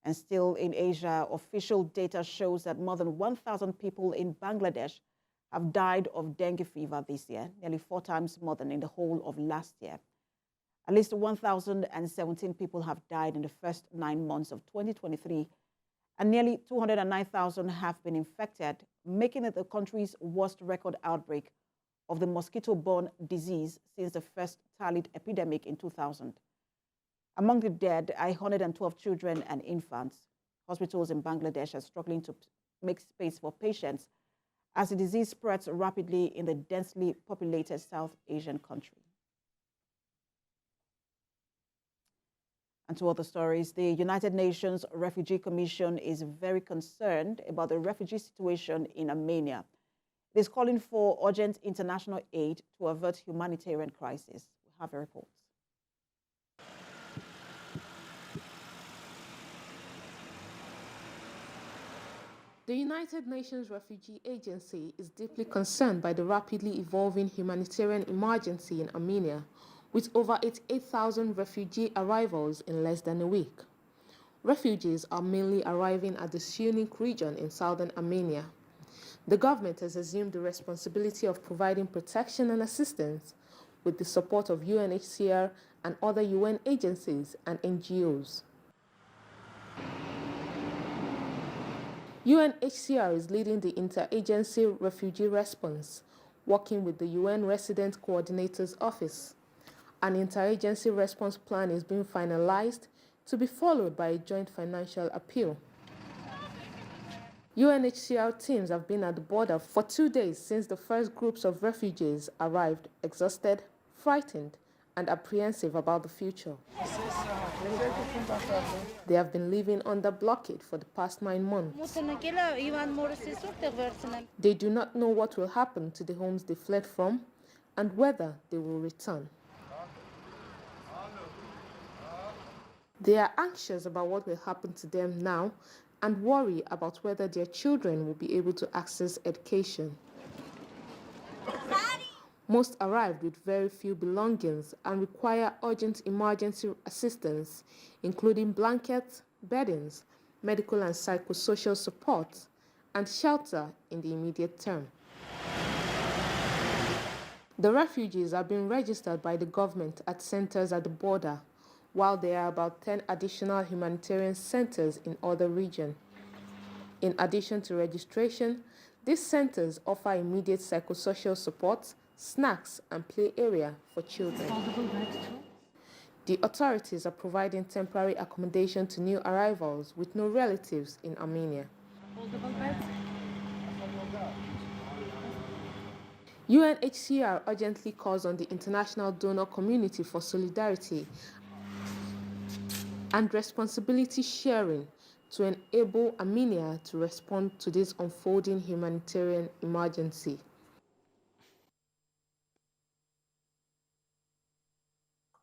And still in Asia, official data shows that more than 1,000 people in Bangladesh have died of dengue fever this year, nearly 4 times more than in the whole of last year. At least 1,017 people have died in the first 9 months of 2023, and nearly 209,000 have been infected, making it the country's worst record outbreak of the mosquito-borne disease since the first tallied epidemic in 2000. Among the dead are 112 children and infants. Hospitals in Bangladesh are struggling to make space for patients as the disease spreads rapidly in the densely populated South Asian country. And to other stories, the United Nations Refugee Commission is very concerned about the refugee situation in Armenia. It is calling for urgent international aid to avert humanitarian crisis. We have a report. The United Nations Refugee Agency is deeply concerned by the rapidly evolving humanitarian emergency in Armenia, with over 88,000 refugee arrivals in less than a week. Refugees are mainly arriving at the Syunik region in southern Armenia. The government has assumed the responsibility of providing protection and assistance with the support of UNHCR and other UN agencies and NGOs. UNHCR is leading the interagency refugee response, working with the UN Resident Coordinator's Office. An interagency response plan is being finalized to be followed by a joint financial appeal. UNHCR teams have been at the border for 2 days since the first groups of refugees arrived, exhausted, frightened, and apprehensive about the future. They have been living under blockade for the past 9 months. They do not know what will happen to the homes they fled from and whether they will return. They are anxious about what will happen to them now and worry about whether their children will be able to access education. Most arrived with very few belongings and require urgent emergency assistance, including blankets, beddings, medical and psychosocial support, and shelter in the immediate term. The refugees are being registered by the government at centers at the border, while there are about 10 additional humanitarian centers in other regions. In addition to registration, these centers offer immediate psychosocial support, snacks, and play area for children. The authorities are providing temporary accommodation to new arrivals with no relatives in Armenia. UNHCR urgently calls on the international donor community for solidarity and responsibility sharing to enable Armenia to respond to this unfolding humanitarian emergency.